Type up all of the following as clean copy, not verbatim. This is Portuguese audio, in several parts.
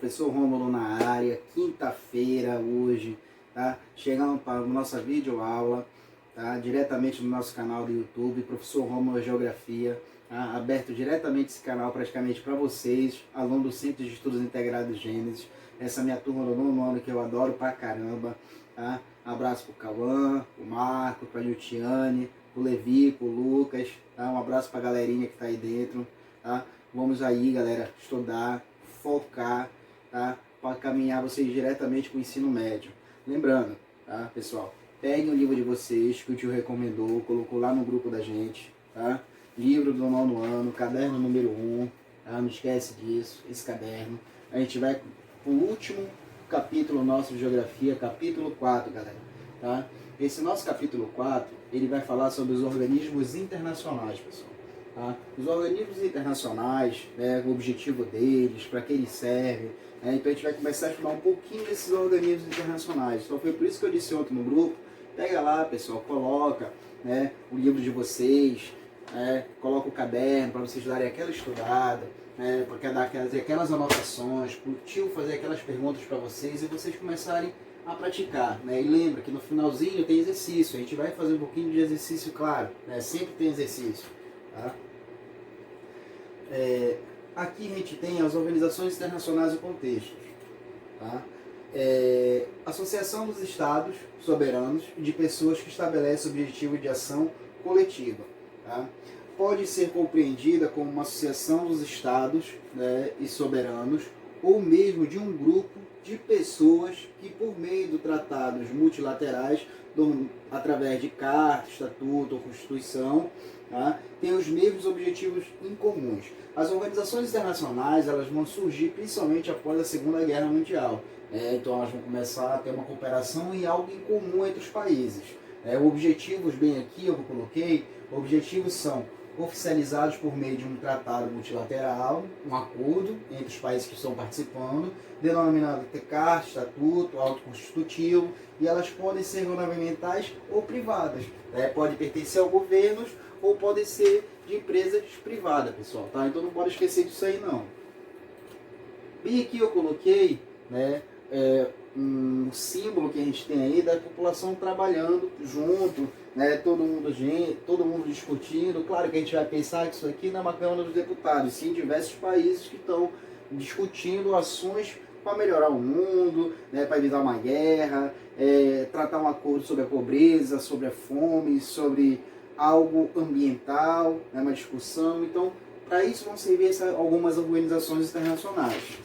professor Rômulo na área, quinta-feira hoje, tá? Chegando para a nossa videoaula, tá? Diretamente no nosso canal do YouTube, professor Rômulo Geografia, tá? Aberto diretamente esse canal praticamente para vocês, aluno do Centro de Estudos Integrados Gênesis, essa minha turma do nono ano que eu adoro pra caramba, tá? Abraço pro Cauã, pro Marco, pra Lutiane, pro Levi, pro Lucas, tá? Um abraço pra galerinha que tá aí dentro, tá? Vamos aí, galera, estudar, focar, tá? Para caminhar vocês diretamente para o ensino médio. Lembrando, tá, pessoal? Peguem o livro de vocês, que o tio recomendou, colocou lá no grupo da gente, tá? Livro do nono ano, caderno número 1, tá? Não esquece disso, esse caderno. A gente vai pro último capítulo nosso de geografia, capítulo 4, galera, tá? Esse nosso capítulo 4, ele vai falar sobre os organismos internacionais, pessoal. Tá? Os organismos internacionais, né, o objetivo deles, para que eles servem, né? Então a gente vai começar a estudar um pouquinho desses organismos internacionais. Então foi por isso que eu disse ontem no grupo, pega lá, pessoal, coloca, né, o livro de vocês, né, coloca o caderno para vocês darem aquela estudada, né, para dar aquelas anotações, para o tio fazer aquelas perguntas para vocês e vocês começarem a praticar, né? E lembra que no finalzinho tem exercício, a gente vai fazer um pouquinho de exercício, claro, né? Sempre tem exercício. Tá? Aqui a gente tem as organizações internacionais e contextos. Tá? Associação dos Estados soberanos e de pessoas que estabelece o objetivo de ação coletiva. Tá? Pode ser compreendida como uma associação dos Estados, né, e soberanos, ou mesmo de um grupo de pessoas que, por meio de tratados multilaterais, através de carta, estatuto ou constituição, tá, tem os mesmos objetivos em comuns. As organizações internacionais elas vão surgir principalmente após a Segunda Guerra Mundial. Então elas vão começar a ter uma cooperação e algo em comum entre os países. Objetivos, bem aqui eu coloquei, objetivos são oficializados por meio de um tratado multilateral, um acordo entre os países que estão participando, denominado carta, estatuto, auto constitutivo, e elas podem ser governamentais ou privadas. Pode pertencer ao governo ou podem ser de empresas privadas, pessoal. Tá? Então não pode esquecer disso aí não. Bem aqui eu coloquei, né, um símbolo que a gente tem aí da população trabalhando junto, né, todo mundo discutindo. Claro que a gente vai pensar que isso aqui não é uma Câmara dos Deputados, sim diversos países que estão discutindo ações para melhorar o mundo, né, para evitar uma guerra, tratar um acordo sobre a pobreza, sobre a fome, sobre algo ambiental, né, uma discussão. Então, para isso vão servir algumas organizações internacionais.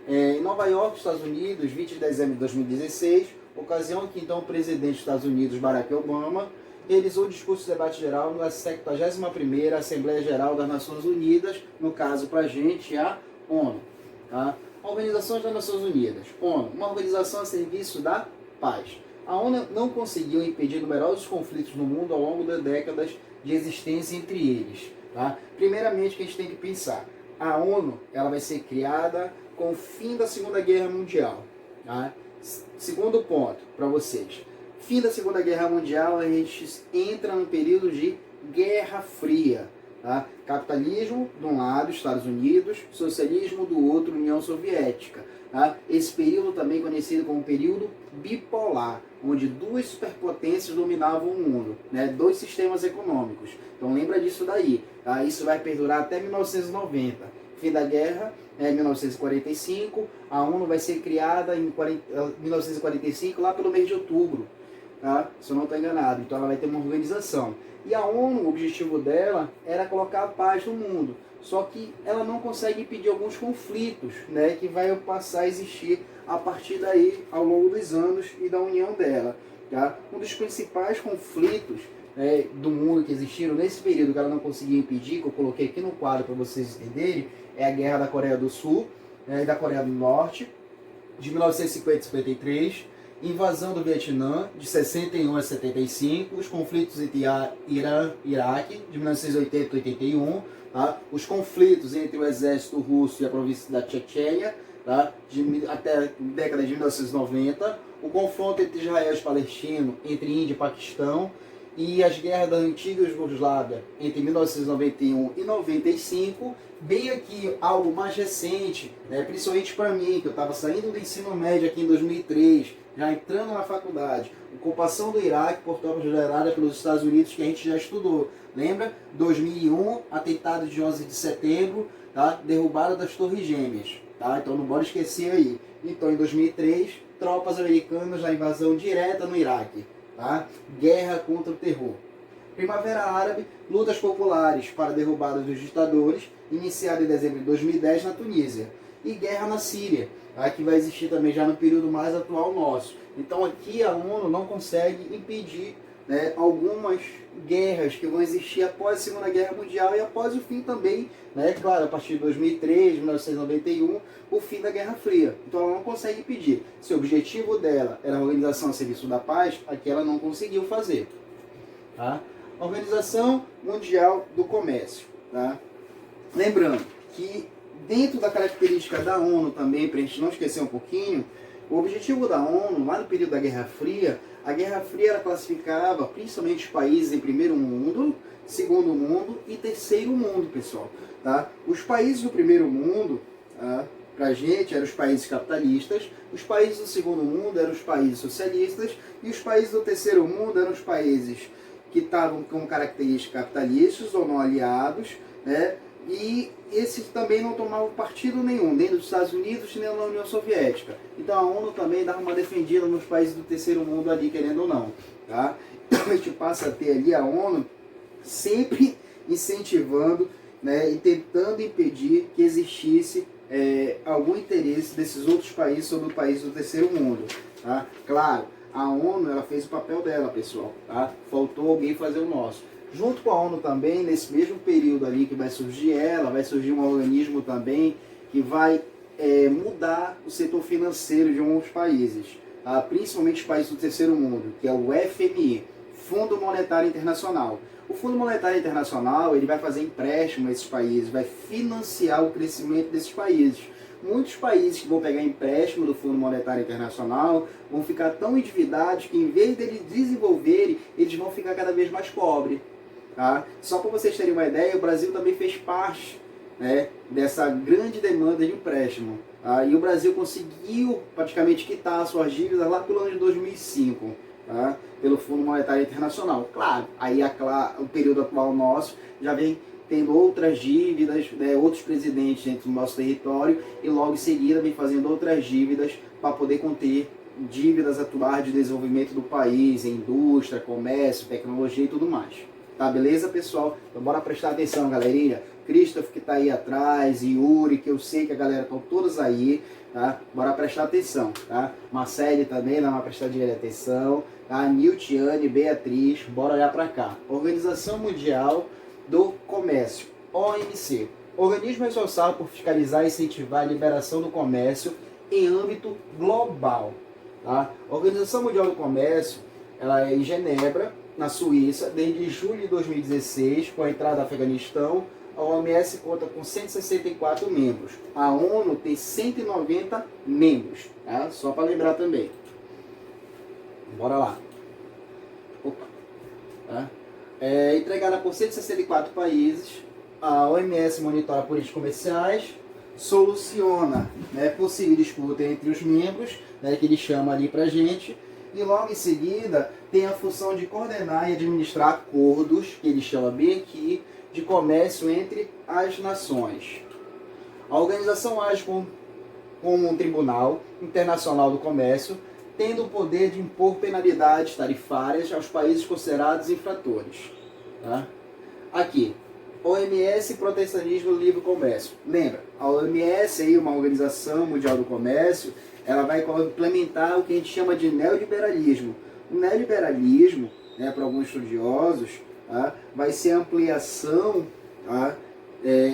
Em Nova York, Estados Unidos, 20 de dezembro de 2016, ocasião que então o presidente dos Estados Unidos, Barack Obama, realizou o discurso de debate geral na 71ª Assembleia Geral das Nações Unidas, no caso para a gente, a ONU. Tá? Organização das Nações Unidas, ONU, uma organização a serviço da paz. A ONU não conseguiu impedir numerosos conflitos no mundo ao longo das décadas de existência entre eles. Tá? Primeiramente, que a gente tem que pensar, a ONU ela vai ser criada com o fim da Segunda Guerra Mundial. Tá? Segundo ponto para vocês, fim da Segunda Guerra Mundial, a gente entra num período de Guerra Fria. Tá? Capitalismo de um lado, Estados Unidos, socialismo do outro, União Soviética. Tá? Esse período também conhecido como período bipolar, onde duas superpotências dominavam o mundo, né? Dois sistemas econômicos. Então lembra disso daí. Tá? Isso vai perdurar até 1990. Fim da guerra, 1945, a ONU vai ser criada em 1945, lá pelo mês de outubro, tá? Se eu não estou enganado. Então ela vai ter uma organização. E a ONU, o objetivo dela era colocar a paz no mundo. Só que ela não consegue impedir alguns conflitos, né, que vai passar a existir a partir daí, ao longo dos anos e da união dela. Tá? Um dos principais conflitos do mundo que existiram nesse período que ela não conseguia impedir, que eu coloquei aqui no quadro para vocês entenderem, é a Guerra da Coreia do Sul e da Coreia do Norte, de 1950 a 53, invasão do Vietnã, de 61 a 75, os conflitos entre Irã e Iraque, de 1980 a 81, tá? Os conflitos entre o exército russo e a província da Chechênia, tá? Até a década de 1990, o confronto entre Israel e Palestina, entre Índia e Paquistão, e as guerras da antiga Iugoslávia entre 1991 e 95, bem aqui algo mais recente, né, principalmente para mim, que eu estava saindo do ensino médio aqui em 2003, já entrando na faculdade, ocupação do Iraque por tropas lideradas pelos Estados Unidos, que a gente já estudou. Lembra? 2001, atentado de 11 de setembro, tá? Derrubada das Torres Gêmeas. Tá? Então não bora esquecer aí. Então em 2003, tropas americanas na invasão direta no Iraque. Tá? Guerra contra o terror. Primavera Árabe, lutas populares para a derrubada dos ditadores, iniciada em dezembro de 2010 na Tunísia. E guerra na Síria, tá? Que vai existir também já no período mais atual nosso. Então aqui a ONU não consegue impedir, né, algumas guerras que vão existir após a Segunda Guerra Mundial e após o fim também, né, claro, a partir de 2003, 1991, o fim da Guerra Fria. Então ela não consegue impedir. Se o objetivo dela era a Organização a Serviço da Paz, aqui ela não conseguiu fazer. Tá? Organização Mundial do Comércio. Tá? Lembrando que dentro da característica da ONU também, para a gente não esquecer um pouquinho, o objetivo da ONU, lá no período da Guerra Fria, a Guerra Fria ela classificava principalmente os países em primeiro mundo, segundo mundo e terceiro mundo, pessoal. Tá? Os países do primeiro mundo, tá, para a gente, eram os países capitalistas, os países do segundo mundo eram os países socialistas e os países do terceiro mundo eram os países que estavam com características capitalistas ou não aliados, né? E esses também não tomavam partido nenhum, nem dos Estados Unidos, nem da União Soviética. Então a ONU também dava uma defendida nos países do terceiro mundo ali, querendo ou não. Tá? Então a gente passa a ter ali a ONU sempre incentivando, né, e tentando impedir que existisse algum interesse desses outros países sobre o país do terceiro mundo. Tá? Claro, a ONU ela fez o papel dela, pessoal. Tá? Faltou alguém fazer o nosso. Junto com a ONU também, nesse mesmo período ali que vai surgir vai surgir um organismo também que vai mudar o setor financeiro de alguns países, tá? Principalmente os países do terceiro mundo, que é o FMI, Fundo Monetário Internacional. O Fundo Monetário Internacional ele vai fazer empréstimo a esses países, vai financiar o crescimento desses países. Muitos países que vão pegar empréstimo do Fundo Monetário Internacional vão ficar tão endividados que em vez deles desenvolverem, eles vão ficar cada vez mais pobres. Tá? Só para vocês terem uma ideia, o Brasil também fez parte, né, dessa grande demanda de empréstimo. Tá? E o Brasil conseguiu praticamente quitar suas dívidas lá pelo ano de 2005, tá? Pelo Fundo Monetário Internacional. Claro, aí o período atual nosso já vem tendo outras dívidas, né, outros presidentes dentro do nosso território e logo em seguida vem fazendo outras dívidas para poder conter dívidas atuais de desenvolvimento do país, em indústria, comércio, tecnologia e tudo mais. Tá, beleza, pessoal? Então bora prestar atenção, galerinha. Christoph que tá aí atrás, Yuri, que eu sei que a galera estão todas aí, tá? Bora prestar atenção, tá? Marcele também, dá uma prestadinha de atenção, tá? Niltiane, Beatriz, bora olhar para cá. Organização Mundial do Comércio, OMC. Organismo responsável por fiscalizar e incentivar a liberação do comércio em âmbito global, tá? A Organização Mundial do Comércio, ela é em Genebra, na Suíça, desde julho de 2016, com a entrada do Afeganistão. A OMS conta com 164 membros. A ONU tem 190 membros, tá? Só para lembrar também. Bora lá. Opa. Tá? Entregada por 164 países, a OMS monitora políticas comerciais, soluciona, né, possível disputa entre os membros, né, que ele chama ali pra gente, e logo em seguida tem a função de coordenar e administrar acordos, que ele chama bem aqui, de comércio entre as nações. A organização age como um tribunal internacional do comércio, tendo o poder de impor penalidades tarifárias aos países considerados infratores. Tá? Aqui, OMS e protecionismo do livre comércio. Lembra, a OMS é uma organização mundial do comércio, ela vai implementar o que a gente chama de neoliberalismo. O neoliberalismo, né, para alguns estudiosos, tá, vai ser a ampliação, tá,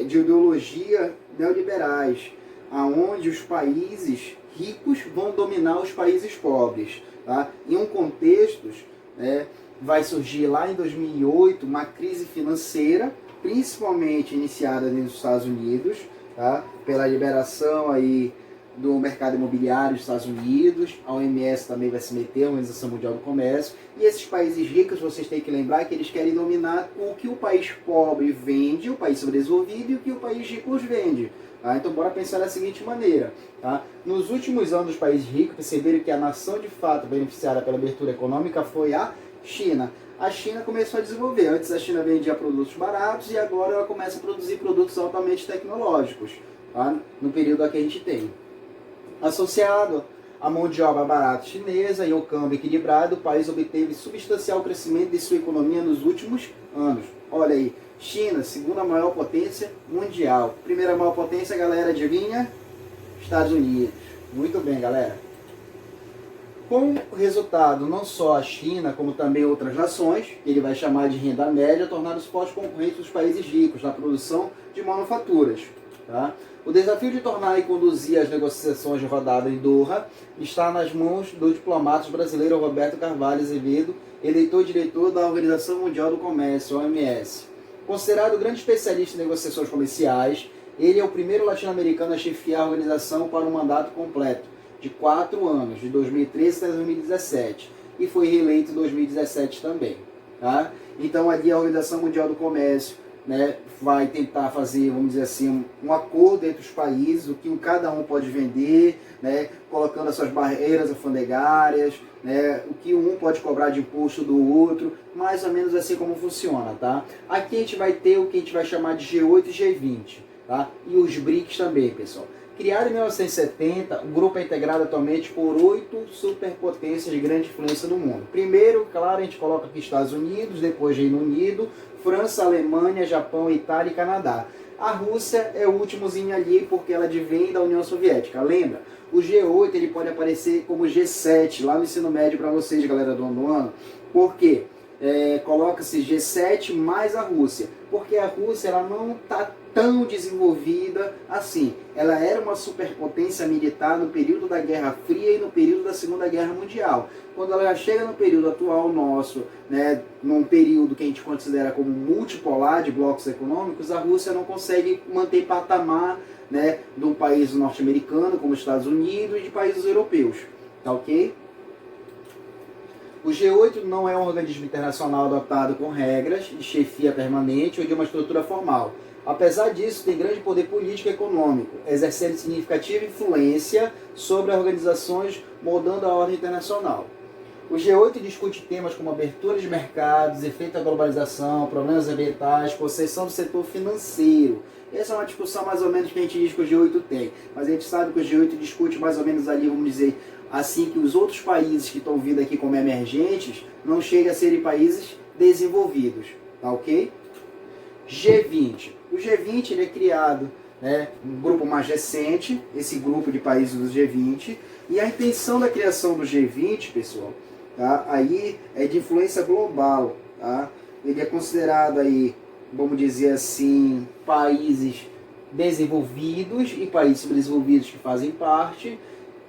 de ideologia neoliberais, aonde os países ricos vão dominar os países pobres. Tá? Em um contexto, né, vai surgir lá em 2008 uma crise financeira, principalmente iniciada nos Estados Unidos, tá? Pela liberação aí do mercado imobiliário dos Estados Unidos, a OMS também vai se meter, a Organização Mundial do Comércio, e esses países ricos, vocês têm que lembrar que eles querem dominar o que o país pobre vende, o país subdesenvolvido, e o que o país rico vende. Tá? Então bora pensar da seguinte maneira. Tá? Nos últimos anos, os países ricos perceberam que a nação de fato beneficiada pela abertura econômica foi a China. A China começou a desenvolver. Antes a China vendia produtos baratos e agora ela começa a produzir produtos altamente tecnológicos, tá? No período que a gente tem. Associado à mão de obra barata chinesa e ao câmbio equilibrado, o país obteve substancial crescimento de sua economia nos últimos anos. Olha aí, China, segunda maior potência mundial. Primeira maior potência, galera, adivinha? Estados Unidos. Muito bem, galera. Como resultado, não só a China, como também outras nações, que ele vai chamar de renda média, tornaram-se fortes concorrentes dos países ricos na produção de manufaturas. Tá? O desafio de tornar e conduzir as negociações de rodada em Doha está nas mãos do diplomata brasileiro Roberto Carvalho Azevedo, eleitor e diretor da Organização Mundial do Comércio, OMS. Considerado grande especialista em negociações comerciais, ele é o primeiro latino-americano a chefiar a organização para um mandato completo, de 4 anos, de 2013 até 2017, e foi reeleito em 2017 também. Tá? Então ali a Organização Mundial do Comércio, né, vai tentar fazer, vamos dizer assim, um acordo entre os países, o que cada um pode vender, né, colocando as suas barreiras alfandegárias, né, o que um pode cobrar de imposto do outro, mais ou menos assim como funciona. Tá? Aqui a gente vai ter o que a gente vai chamar de G8 e G20, tá? E os BRICS também, pessoal. Criado em 1970, o grupo é integrado atualmente por 8 superpotências de grande influência no mundo. Primeiro, claro, a gente coloca aqui Estados Unidos, depois Reino Unido, França, Alemanha, Japão, Itália e Canadá. A Rússia é o últimozinho ali porque ela advém da União Soviética. Lembra? O G8 ele pode aparecer como G7 lá no ensino médio para vocês, galera do ano. Por quê? Coloca-se G7 mais a Rússia, porque a Rússia ela não está tão desenvolvida assim. Ela era uma superpotência militar no período da Guerra Fria e no período da Segunda Guerra Mundial. Quando ela já chega no período atual nosso, né, num período que a gente considera como multipolar de blocos econômicos, a Rússia não consegue manter patamar, né, de um país norte-americano como os Estados Unidos e de países europeus. Tá ok? O G8 não é um organismo internacional adotado com regras de chefia permanente ou de uma estrutura formal. Apesar disso, tem grande poder político e econômico, exercendo significativa influência sobre as organizações, moldando a ordem internacional. O G8 discute temas como abertura de mercados, efeito da globalização, problemas ambientais, concessão do setor financeiro. Essa é uma discussão mais ou menos que a gente diz que o G8 tem, mas a gente sabe que o G8 discute mais ou menos ali, vamos dizer, assim que os outros países que estão vindo aqui como emergentes não chegam a serem países desenvolvidos, tá ok? G20. O G20 ele é criado, né, um grupo mais recente, esse grupo de países do G20, e a intenção da criação do G20, pessoal, tá, aí é de influência global, tá? Ele é considerado aí, vamos dizer assim, países desenvolvidos e países subdesenvolvidos que fazem parte,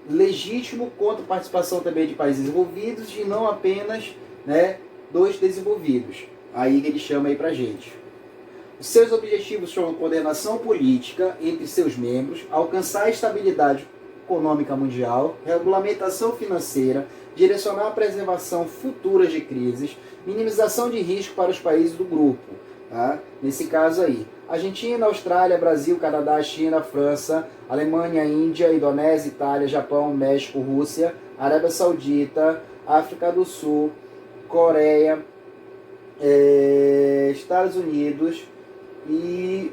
legítimo contra a participação também de países desenvolvidos e não apenas, né, dos desenvolvidos. Aí ele chama aí pra gente. Os seus objetivos são a coordenação política entre seus membros, alcançar a estabilidade econômica mundial, regulamentação financeira, direcionar a preservação futura de crises, minimização de risco para os países do grupo. Tá? Nesse caso aí, Argentina, Austrália, Brasil, Canadá, China, França, Alemanha, Índia, Indonésia, Itália, Japão, México, Rússia, Arábia Saudita, África do Sul, Coreia, Estados Unidos e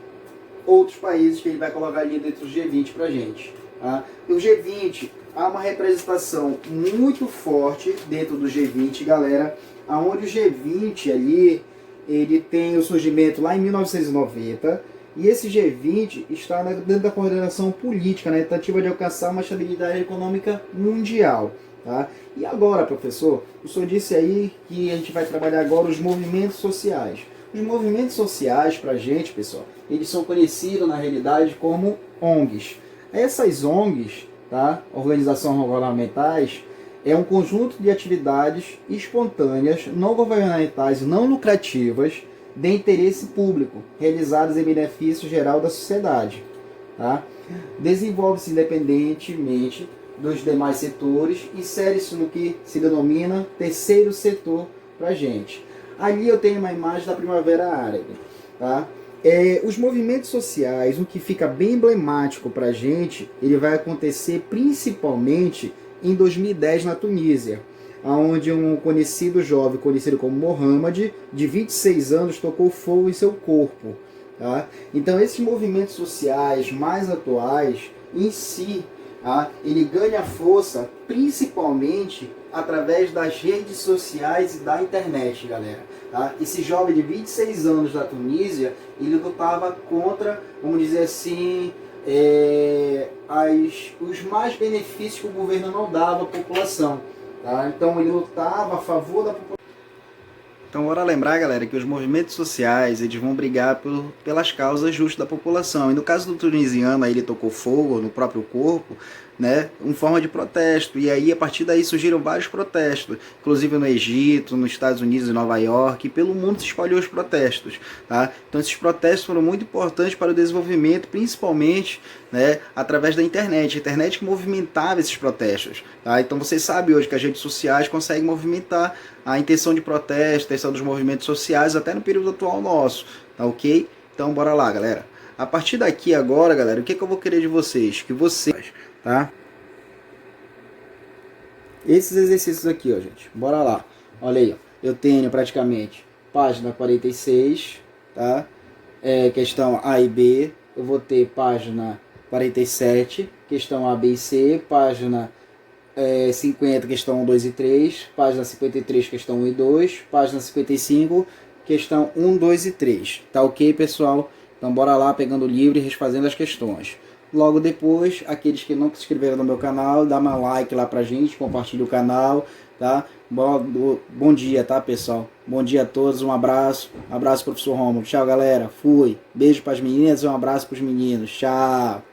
outros países que ele vai colocar ali dentro do G20 pra gente. Tá? E o G20 há uma representação muito forte dentro do G20, galera, aonde o G20 ali ele tem o surgimento lá em 1990 e esse G20 está dentro da coordenação política, na tentativa de alcançar uma estabilidade econômica mundial. Tá? E agora, professor, o senhor disse aí que a gente vai trabalhar agora os movimentos sociais. Os movimentos sociais, para a gente, pessoal, eles são conhecidos na realidade como ONGs. Essas ONGs, tá? Organizações não governamentais, é um conjunto de atividades espontâneas, não governamentais, não lucrativas, de interesse público, realizadas em benefício geral da sociedade. tá? Desenvolve-se independentemente dos demais setores e insere-se no que se denomina terceiro setor para gente. Ali eu tenho uma imagem da Primavera Árabe, tá? Os movimentos sociais, o que fica bem emblemático para a gente, ele vai acontecer principalmente em 2010 na Tunísia, onde um conhecido jovem, conhecido como Mohammed, de 26 anos, tocou fogo em seu corpo. Tá? Então esses movimentos sociais mais atuais, em si, tá? Ele ganha força principalmente através das redes sociais e da internet, galera. Tá? Esse jovem de 26 anos da Tunísia, ele lutava contra, vamos dizer assim, os mais benefícios que o governo não dava à população. Tá? Então ele lutava a favor da população. Então, bora lembrar, galera, que os movimentos sociais eles vão brigar pelas causas justas da população. E no caso do tunisiano, aí ele tocou fogo no próprio corpo, né, em forma de protesto. E aí, a partir daí, surgiram vários protestos, inclusive no Egito, nos Estados Unidos e Nova York, e pelo mundo se espalhou os protestos. Tá? Então, esses protestos foram muito importantes para o desenvolvimento, principalmente, né, através da internet. A internet que movimentava esses protestos. Tá? Então, você sabe hoje que as redes sociais conseguem movimentar a intenção de protesto, a intenção dos movimentos sociais, até no período atual nosso. Tá ok? Então, bora lá, galera. A partir daqui agora, galera, o que eu vou querer de vocês? Que vocês, tá? Esses exercícios aqui, ó, gente. Bora lá. Olha aí, ó. Eu tenho praticamente página 46, tá? Questão A e B. Eu vou ter página 47, questão A, B e C. Página 50, questão 1, 2 e 3. Página 53, questão 1 e 2. Página 55, questão 1, 2 e 3. Tá ok, pessoal? Então bora lá pegando o livro e refazendo as questões. Logo depois, aqueles que não se inscreveram no meu canal, dá um like lá pra gente, compartilha o canal, tá? Bom dia, tá, pessoal? Bom dia a todos, um abraço. Abraço, professor Romulo. Tchau, galera. Fui. Beijo pras meninas e um abraço pros meninos. Tchau.